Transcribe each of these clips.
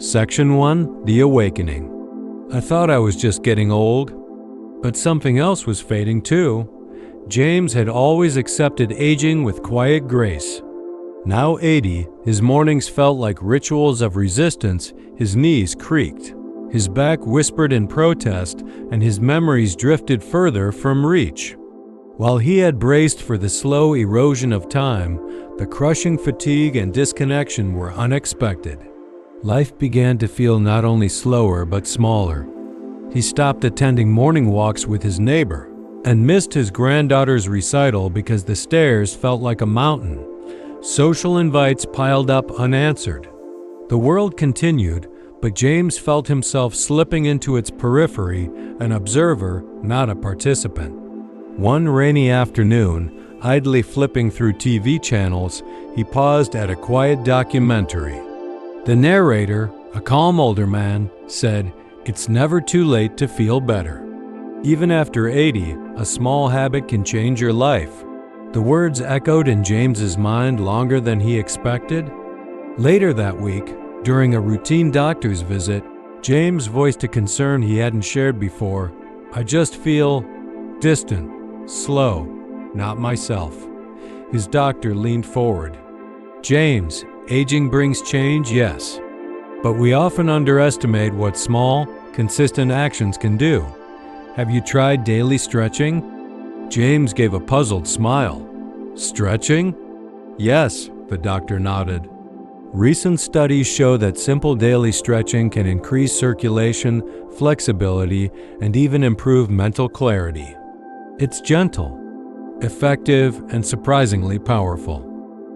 Section 1: The Awakening. I thought I was just getting old, but something else was fading too. James had always accepted aging with quiet grace. Now 80, his mornings felt like rituals of resistance. His knees creaked, his back whispered in protest, and his memories drifted further from reach. While he had braced for the slow erosion of time, the crushing fatigue and disconnection were unexpected. Life began to feel not only slower but smaller. He stopped attending morning walks with his neighbor and missed his granddaughter's recital because the stairs felt like a mountain. Social invites piled up unanswered. The world continued, but James felt himself slipping into its periphery, an observer, not a participant. One rainy afternoon, idly flipping through TV channels, he paused at a quiet documentary. The narrator, a calm older man, said, "It's never too late to feel better. Even after 80, a small habit can change your life." The words echoed in James's mind longer than he expected. Later that week, during a routine doctor's visit, James voiced a concern he hadn't shared before. "I just feel distant, slow, not myself." His doctor leaned forward. "James, aging brings change, yes, but we often underestimate what small, consistent actions can do. Have you tried daily stretching?" James gave a puzzled smile. "Stretching?" "Yes," the doctor nodded. "Recent studies show that simple daily stretching can increase circulation, flexibility, and even improve mental clarity. It's gentle, effective, and surprisingly powerful."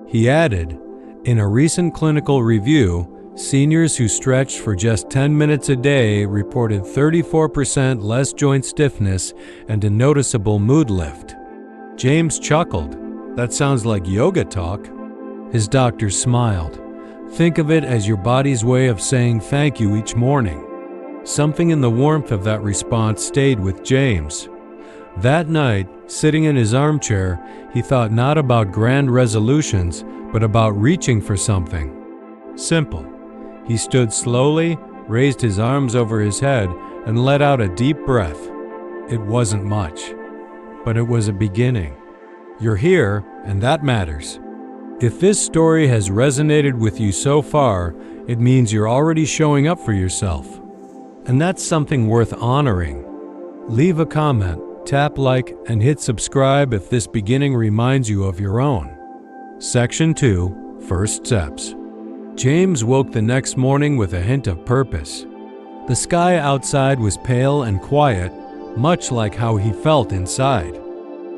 He added, "In a recent clinical review, seniors who stretched for just 10 minutes a day reported 34% less joint stiffness and a noticeable mood lift." James chuckled. "That sounds like yoga talk." His doctor smiled. "Think of it as your body's way of saying thank you each morning." Something in the warmth of that response stayed with James. That night, sitting in his armchair, he thought not about grand resolutions, but about reaching for something simple. He stood slowly, raised his arms over his head, and let out a deep breath. It wasn't much, but it was a beginning. You're here, and that matters. If this story has resonated with you so far, it means you're already showing up for yourself. And that's something worth honoring. Leave a comment, tap like, and hit subscribe if this beginning reminds you of your own. Section 2: First Steps. James woke the next morning with a hint of purpose. The sky outside was pale and quiet, much like how he felt inside.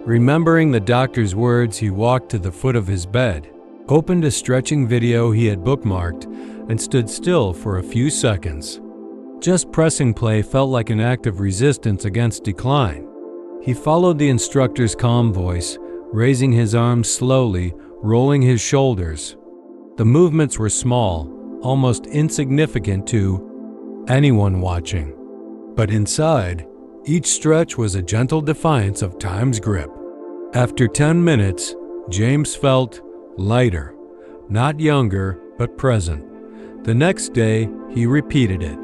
Remembering the doctor's words, he walked to the foot of his bed, opened a stretching video he had bookmarked, and stood still for a few seconds. Just pressing play felt like an act of resistance against decline. He followed the instructor's calm voice, raising his arms slowly, rolling his shoulders. The movements were small, almost insignificant to anyone watching. But inside, each stretch was a gentle defiance of time's grip. After 10 minutes, James felt lighter, not younger, but present. The next day, he repeated it,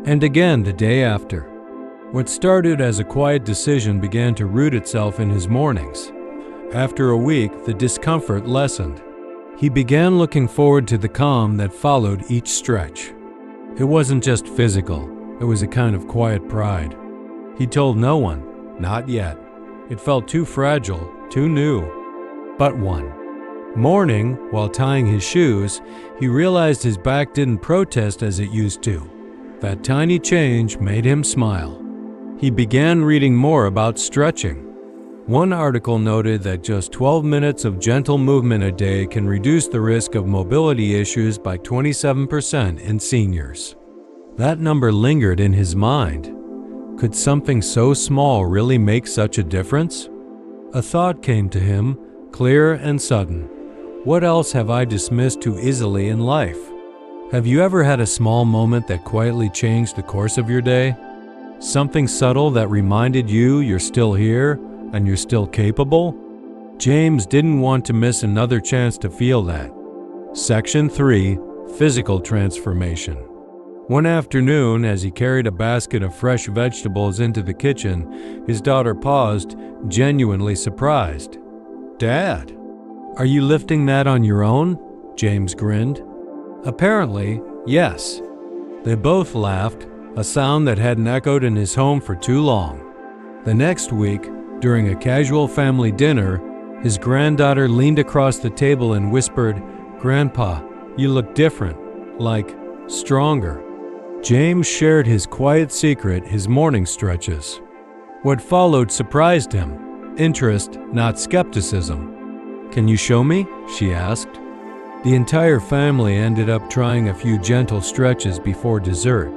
and again the day after. What started as a quiet decision began to root itself in his mornings. After a week, the discomfort lessened. He began looking forward to the calm that followed each stretch. It wasn't just physical, it was a kind of quiet pride. He told no one, not yet. It felt too fragile, too new. But one morning, while tying his shoes, he realized his back didn't protest as it used to. That tiny change made him smile. He began reading more about stretching. One article noted that just 12 minutes of gentle movement a day can reduce the risk of mobility issues by 27% in seniors. That number lingered in his mind. Could something so small really make such a difference? A thought came to him, clear and sudden. What else have I dismissed too easily in life? Have you ever had a small moment that quietly changed the course of your day? Something subtle that reminded you you're still here and you're still capable? James didn't want to miss another chance to feel that. Section 3: Physical Transformation. One afternoon, as he carried a basket of fresh vegetables into the kitchen, his daughter paused, genuinely surprised. "Dad, are you lifting that on your own?" James grinned. "Apparently, yes." They both laughed, a sound that hadn't echoed in his home for too long. The next week, during a casual family dinner, his granddaughter leaned across the table and whispered, "Grandpa, you look different, like stronger." James shared his quiet secret, his morning stretches. What followed surprised him. Interest, not skepticism. "Can you show me?" she asked. The entire family ended up trying a few gentle stretches before dessert.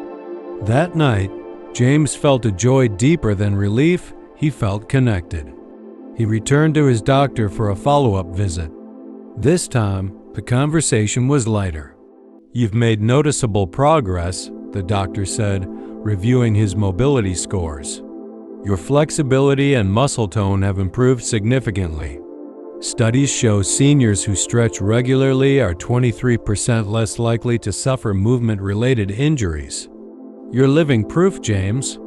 That night, James felt a joy deeper than relief. He felt connected. He returned to his doctor for a follow-up visit. This time, the conversation was lighter. "You've made noticeable progress," the doctor said, reviewing his mobility scores. "Your flexibility and muscle tone have improved significantly. Studies show seniors who stretch regularly are 23% less likely to suffer movement-related injuries. You're living proof, James."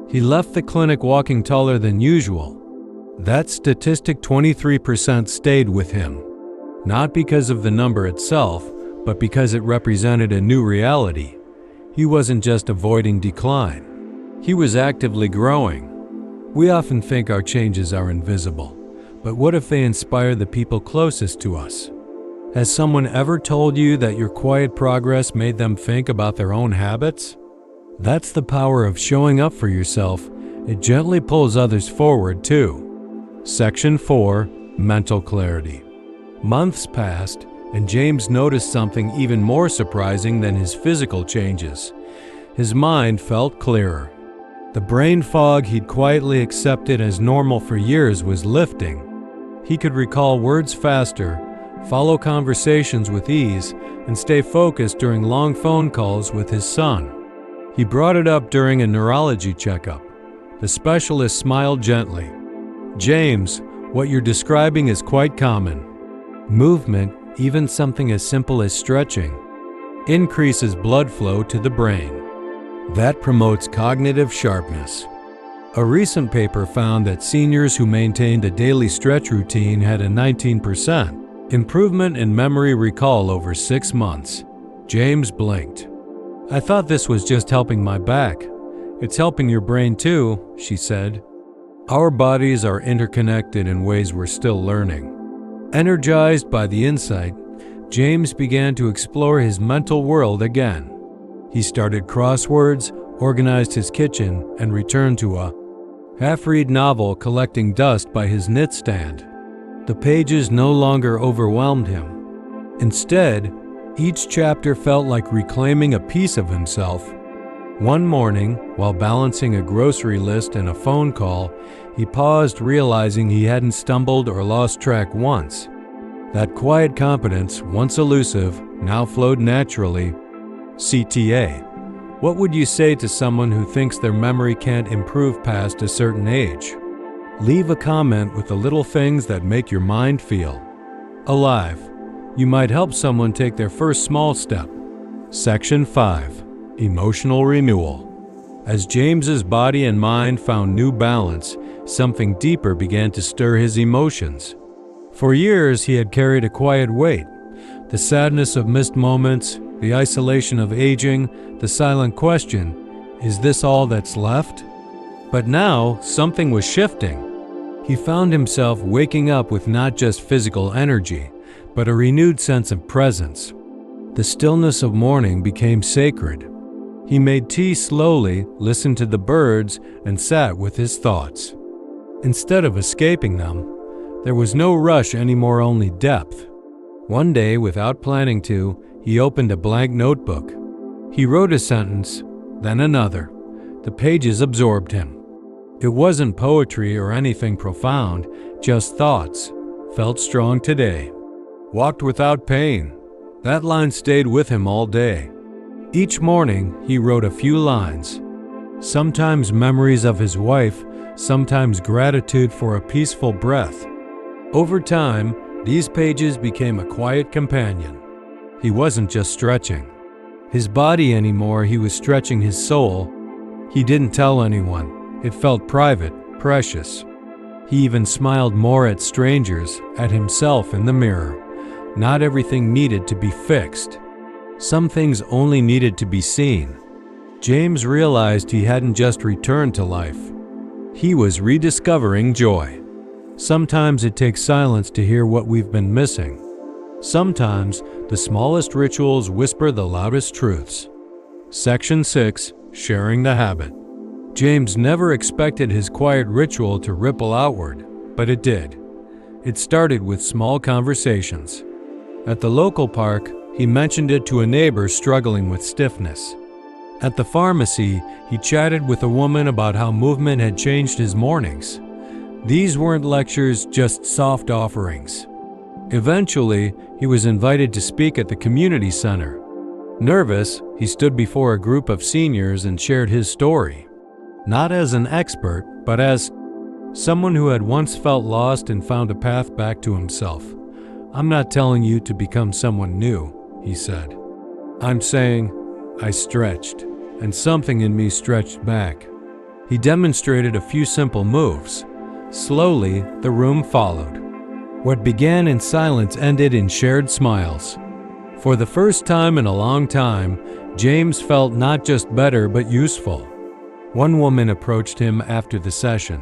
He left the clinic walking taller than usual. That statistic, 23%, stayed with him, not because of the number itself, but because it represented a new reality. He wasn't just avoiding decline. He was actively growing. We often think our changes are invisible, but what if they inspire the people closest to us? Has someone ever told you that your quiet progress made them think about their own habits? That's the power of showing up for yourself. It gently pulls others forward, too. Section 4. Mental clarity. Months passed, and James noticed something even more surprising than his physical changes. His mind felt clearer. The brain fog he'd quietly accepted as normal for years was lifting. He could recall words faster, follow conversations with ease, and stay focused during long phone calls with his son. He brought it up during a neurology checkup. The specialist smiled gently. "James, what you're describing is quite common. Movement, even something as simple as stretching, increases blood flow to the brain. That promotes cognitive sharpness." A recent paper found that seniors who maintained a daily stretch routine had a 19% improvement in memory recall over 6 months. James blinked. "I thought this was just helping my back." "It's helping your brain too," she said. Our bodies are interconnected in ways we're still learning. Energized by the insight, James began to explore his mental world again. He started crosswords, organized his kitchen, and returned to a half-read novel collecting dust by his knitstand. The pages no longer overwhelmed him. Instead, each chapter felt like reclaiming a piece of himself. One morning, while balancing a grocery list and a phone call, he paused, realizing he hadn't stumbled or lost track once. That quiet competence, once elusive, now flowed naturally. CTA. What would you say to someone who thinks their memory can't improve past a certain age? Leave a comment with the little things that make your mind feel alive. You might help someone take their first small step. Section 5. Emotional renewal. As James's body and mind found new balance, something deeper began to stir his emotions. For years, he had carried a quiet weight. The sadness of missed moments, the isolation of aging, the silent question, is this all that's left? But now, something was shifting. He found himself waking up with not just physical energy, but a renewed sense of presence. The stillness of morning became sacred. He made tea slowly, listened to the birds, and sat with his thoughts. Instead of escaping them, there was no rush anymore, only depth. One day, without planning to, he opened a blank notebook. He wrote a sentence, then another. The pages absorbed him. It wasn't poetry or anything profound, just thoughts. Felt strong today. Walked without pain. That line stayed with him all day. Each morning, he wrote a few lines. Sometimes memories of his wife, sometimes gratitude for a peaceful breath. Over time, these pages became a quiet companion. He wasn't just stretching. his body anymore. He was stretching his soul. He didn't tell anyone. It felt private, precious. He even smiled more at strangers, at himself in the mirror. Not everything needed to be fixed. Some things only needed to be seen. James realized he hadn't just returned to life. He was rediscovering joy. Sometimes it takes silence to hear what we've been missing. Sometimes the smallest rituals whisper the loudest truths. Section 6. Sharing the habit. James never expected his quiet ritual to ripple outward, but it did. It started with small conversations. At the local park, he mentioned it to a neighbor struggling with stiffness. At the pharmacy, he chatted with a woman about how movement had changed his mornings. These weren't lectures, just soft offerings. Eventually, he was invited to speak at the community center. Nervous, he stood before a group of seniors and shared his story. Not as an expert, but as someone who had once felt lost and found a path back to himself. "I'm not telling you to become someone new," he said. "I'm saying I stretched, and something in me stretched back." He demonstrated a few simple moves. Slowly, the room followed. What began in silence ended in shared smiles. For the first time in a long time, James felt not just better but useful. One woman approached him after the session.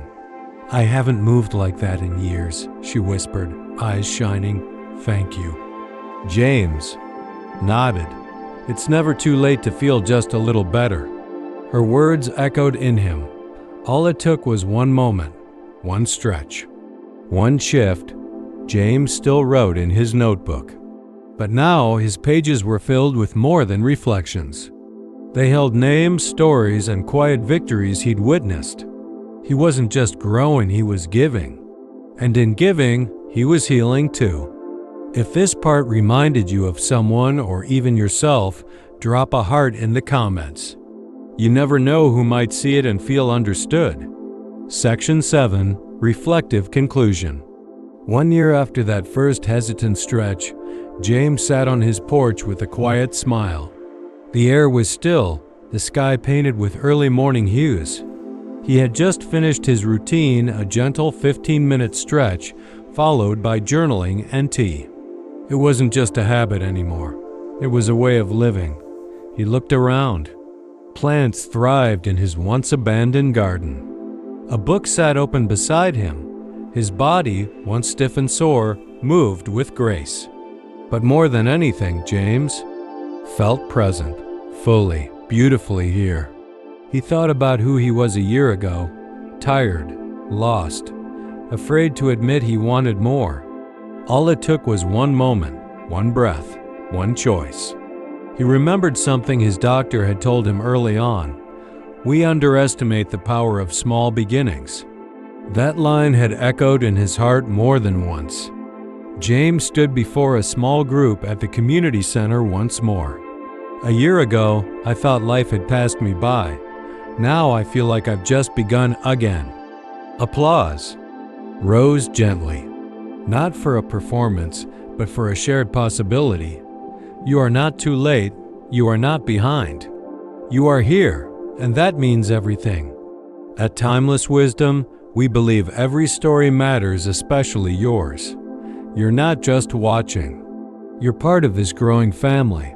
"I haven't moved like that in years," she whispered, eyes shining. "Thank you." James nodded. It's never too late to feel just a little better. Her words echoed in him. All it took was one moment, one stretch, one shift. James still wrote in his notebook. But now his pages were filled with more than reflections. They held names, stories, and quiet victories he'd witnessed. He wasn't just growing, he was giving. And in giving, he was healing too. If this part reminded you of someone or even yourself, drop a heart in the comments. You never know who might see it and feel understood. Section 7. Reflective Conclusion. 1 year after that first hesitant stretch, James sat on his porch with a quiet smile. The air was still, the sky painted with early morning hues. He had just finished his routine, a gentle 15-minute stretch, followed by journaling and tea. It wasn't just a habit anymore. It was a way of living. He looked around. Plants thrived in his once-abandoned garden. A book sat open beside him. His body, once stiff and sore, moved with grace. But more than anything, James felt present, fully, beautifully here. He thought about who he was a year ago, tired, lost, afraid to admit he wanted more. All it took was one moment, one breath, one choice. He remembered something his doctor had told him early on. We underestimate the power of small beginnings. That line had echoed in his heart more than once. James stood before a small group at the community center once more. A year ago, I thought life had passed me by. Now I feel like I've just begun again. Applause rose gently, not for a performance, but for a shared possibility. You are not too late, you are not behind. You are here, and that means everything. At Timeless Wisdom, we believe every story matters, especially yours. You're not just watching. You're part of this growing family.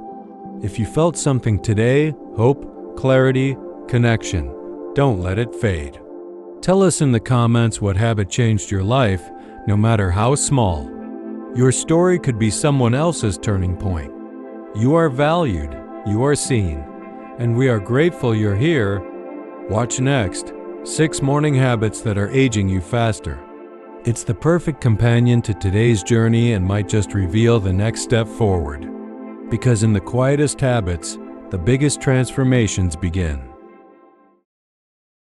If you felt something today, hope, clarity, connection, don't let it fade. Tell us in the comments what habit changed your life, no matter how small. Your story could be someone else's turning point. You are valued, you are seen, and we are grateful you're here. Watch next, 6 morning habits that are aging you faster. It's the perfect companion to today's journey and might just reveal the next step forward. Because in the quietest habits, the biggest transformations begin.